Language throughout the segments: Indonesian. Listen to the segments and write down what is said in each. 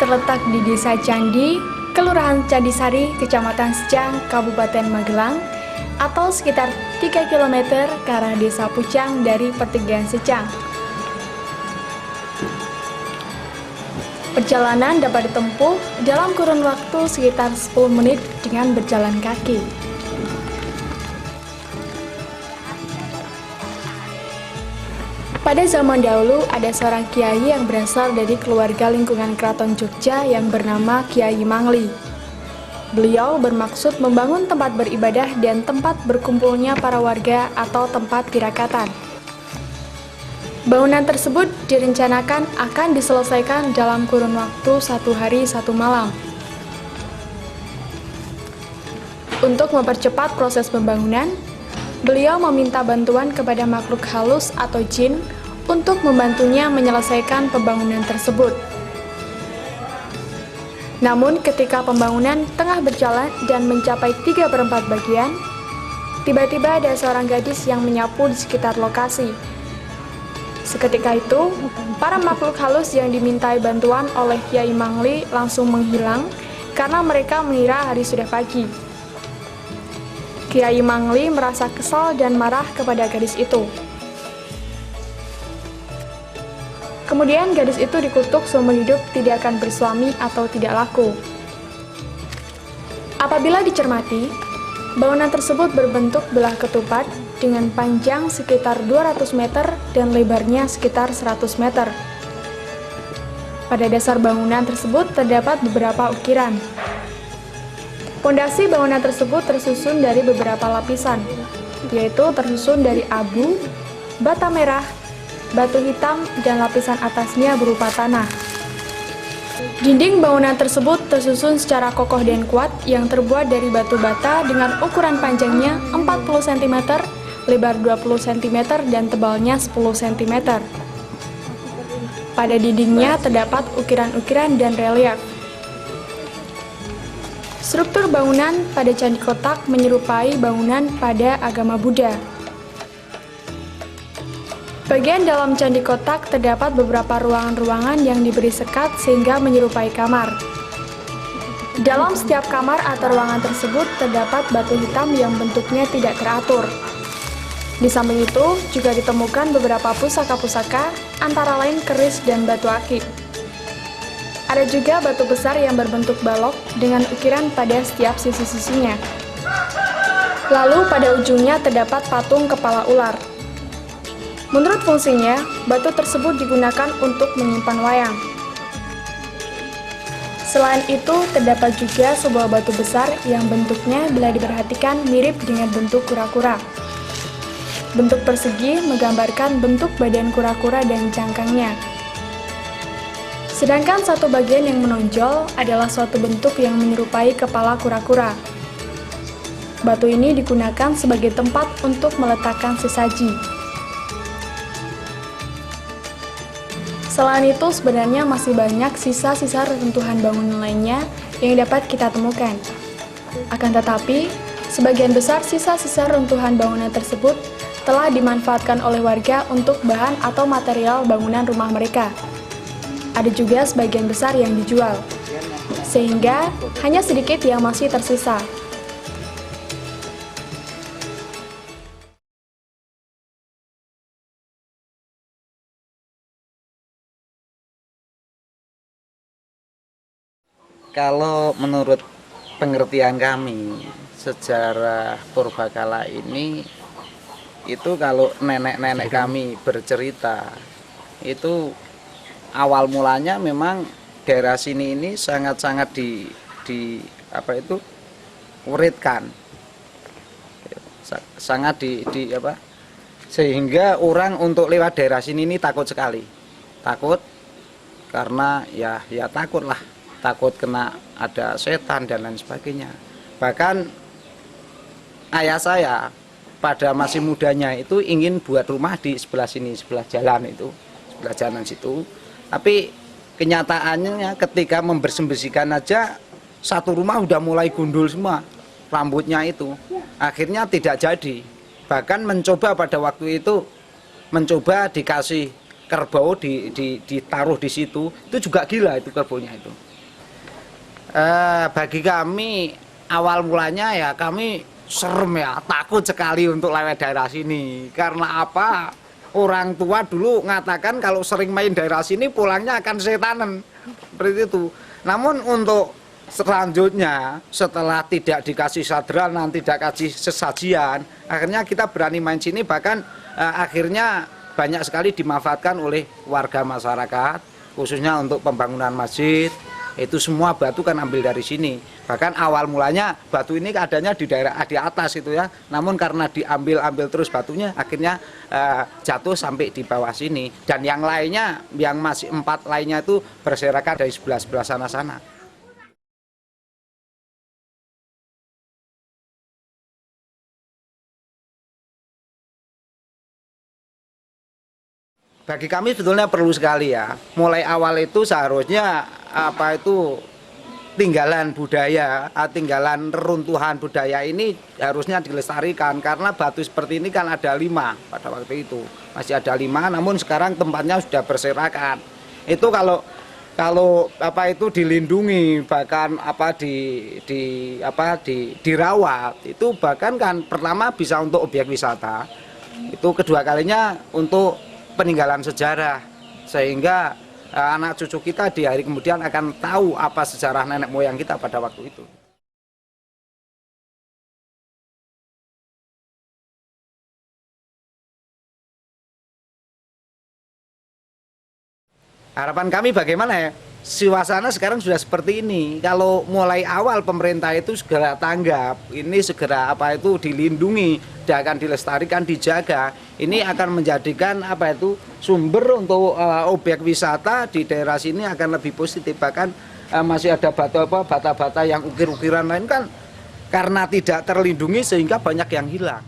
terletak di Desa Candi, Kelurahan Candisari, Kecamatan Secang, Kabupaten Magelang, atau sekitar 3 km ke arah Desa Pucang dari pertigaan Secang. Perjalanan dapat ditempuh dalam kurun waktu sekitar 10 menit dengan berjalan kaki. Pada zaman dahulu, ada seorang kiai yang berasal dari keluarga lingkungan Keraton Jogja yang bernama Kiai Mangli. Beliau bermaksud membangun tempat beribadah dan tempat berkumpulnya para warga atau tempat tirakatan. Bangunan tersebut direncanakan akan diselesaikan dalam kurun waktu 1 hari 1 malam. Untuk mempercepat proses pembangunan, beliau meminta bantuan kepada makhluk halus atau jin untuk membantunya menyelesaikan pembangunan tersebut. Namun ketika pembangunan tengah berjalan dan mencapai 3/4 bagian, tiba-tiba ada seorang gadis yang menyapu di sekitar lokasi. Seketika itu, para makhluk halus yang dimintai bantuan oleh Kiai Mangli langsung menghilang karena mereka mengira hari sudah pagi. Kiai Mangli merasa kesal dan marah kepada gadis itu. Kemudian gadis itu dikutuk seumur hidup tidak akan bersuami atau tidak laku. Apabila dicermati, bangunan tersebut berbentuk belah ketupat dengan panjang sekitar 200 meter dan lebarnya sekitar 100 meter. Pada dasar bangunan tersebut terdapat beberapa ukiran. Pondasi bangunan tersebut tersusun dari beberapa lapisan, yaitu tersusun dari abu, bata merah, batu hitam, dan lapisan atasnya berupa tanah. Dinding bangunan tersebut tersusun secara kokoh dan kuat yang terbuat dari batu bata dengan ukuran panjangnya 40 cm, lebar 20 cm, dan tebalnya 10 cm. Pada dindingnya terdapat ukiran-ukiran dan relief. Struktur bangunan pada candi kotak menyerupai bangunan pada agama Buddha. Bagian dalam candi kotak terdapat beberapa ruangan-ruangan yang diberi sekat sehingga menyerupai kamar. Dalam setiap kamar atau ruangan tersebut terdapat batu hitam yang bentuknya tidak teratur. Di samping itu juga ditemukan beberapa pusaka-pusaka, antara lain keris dan batu akik. Ada juga batu besar yang berbentuk balok dengan ukiran pada setiap sisi-sisinya. Lalu pada ujungnya terdapat patung kepala ular. Menurut fungsinya, batu tersebut digunakan untuk menyimpan wayang. Selain itu, terdapat juga sebuah batu besar yang bentuknya bila diperhatikan mirip dengan bentuk kura-kura. Bentuk persegi menggambarkan bentuk badan kura-kura dan cangkangnya. Sedangkan satu bagian yang menonjol adalah suatu bentuk yang menyerupai kepala kura-kura. Batu ini digunakan sebagai tempat untuk meletakkan sesaji. Selain itu, sebenarnya masih banyak sisa-sisa reruntuhan bangunan lainnya yang dapat kita temukan. Akan tetapi, sebagian besar sisa-sisa runtuhan bangunan tersebut telah dimanfaatkan oleh warga untuk bahan atau material bangunan rumah mereka. Ada juga sebagian besar yang dijual, sehingga hanya sedikit yang masih tersisa. Kalau menurut pengertian kami, sejarah purbakala ini, itu kalau nenek-nenek kami bercerita, itu awal mulanya memang daerah sini ini sangat-sangat uritkan, sangat sehingga orang untuk lewat daerah sini ini takut sekali, takut karena ya takut kena ada setan dan lain sebagainya. Bahkan ayah saya pada masih mudanya itu ingin buat rumah di sebelah sini, sebelah jalan situ. Tapi kenyataannya ketika membersih-bersihkan aja satu rumah udah mulai gundul semua rambutnya itu. Akhirnya tidak jadi. Bahkan mencoba pada waktu itu dikasih kerbau ditaruh di situ, itu juga gila itu kerbaunya itu. Bagi kami awal mulanya ya kami serem ya, takut sekali untuk lewat daerah sini. Karena apa? Orang tua dulu mengatakan kalau sering main daerah sini pulangnya akan setanan. Seperti itu. Namun untuk selanjutnya setelah tidak dikasih sadranan, tidak kasih sesajian, akhirnya kita berani main sini, bahkan akhirnya banyak sekali dimanfaatkan oleh warga masyarakat, khususnya untuk pembangunan masjid. Itu semua batu kan ambil dari sini. Bahkan awal mulanya batu ini adanya di daerah di atas itu ya. Namun karena diambil terus batunya, akhirnya jatuh sampai di bawah sini. Dan yang lainnya, yang masih 4 lainnya itu berserakan dari sebelah sana-sana. Bagi kami sebetulnya perlu sekali ya. Mulai awal itu seharusnya tinggalan budaya, tinggalan reruntuhan budaya ini harusnya dilestarikan, karena batu seperti ini kan ada 5 pada waktu itu. Masih ada 5, namun sekarang tempatnya sudah berserakan. Itu kalau dilindungi, bahkan dirawat, itu bahkan kan pertama bisa untuk objek wisata. Itu kedua kalinya untuk peninggalan sejarah, sehingga anak cucu kita di hari kemudian akan tahu apa sejarah nenek moyang kita pada waktu itu. Harapan kami bagaimana ya? Suasana sekarang sudah seperti ini. Kalau mulai awal pemerintah itu segera tanggap, ini segera dilindungi, dan akan dilestarikan, dijaga. Ini akan menjadikan sumber untuk objek wisata di daerah sini akan lebih positif. Bahkan masih ada bata-bata yang ukir-ukiran lain kan karena tidak terlindungi sehingga banyak yang hilang.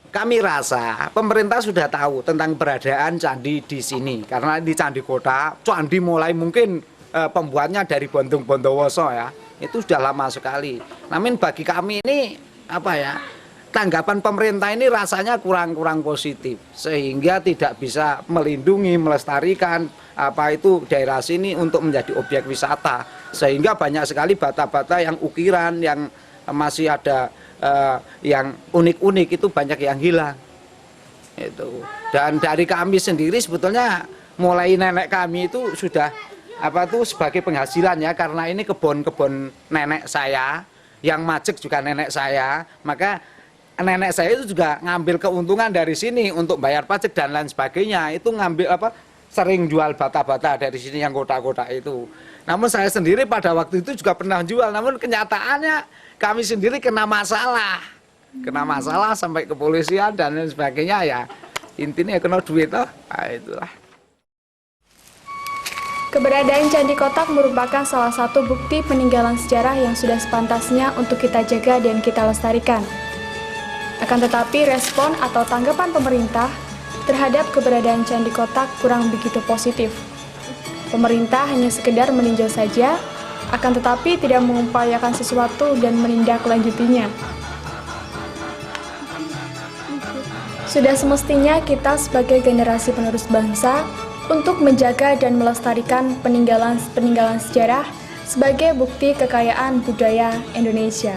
Kami rasa pemerintah sudah tahu tentang keberadaan candi di sini, karena di candi kota, candi mulai mungkin pembuatnya dari Bondowoso ya, itu sudah lama sekali. Namun bagi kami ini tanggapan pemerintah ini rasanya kurang positif, sehingga tidak bisa melindungi, melestarikan daerah sini untuk menjadi objek wisata, sehingga banyak sekali bata-bata yang ukiran yang masih ada. Yang unik-unik itu banyak yang hilang itu. Dan dari kami sendiri sebetulnya mulai nenek kami itu sudah sebagai penghasilan ya, karena ini kebun nenek saya, yang majek juga nenek saya, maka nenek saya itu juga ngambil keuntungan dari sini untuk bayar pajak dan lain sebagainya. Itu ngambil sering jual bata-bata dari sini yang kotak-kotak itu. Namun saya sendiri pada waktu itu juga pernah jual, namun kenyataannya kami sendiri kena masalah sampai kepolisian dan lain sebagainya ya. Intinya kena duit toh. Nah, itulah. Keberadaan Candi Kotak merupakan salah satu bukti peninggalan sejarah yang sudah sepantasnya untuk kita jaga dan kita lestarikan. Akan tetapi respon atau tanggapan pemerintah terhadap keberadaan Candi Kotak kurang begitu positif. Pemerintah hanya sekedar meninjau saja, akan tetapi tidak mengupayakan sesuatu dan menindaklanjutinya. Sudah semestinya kita sebagai generasi penerus bangsa untuk menjaga dan melestarikan peninggalan sejarah sebagai bukti kekayaan budaya Indonesia.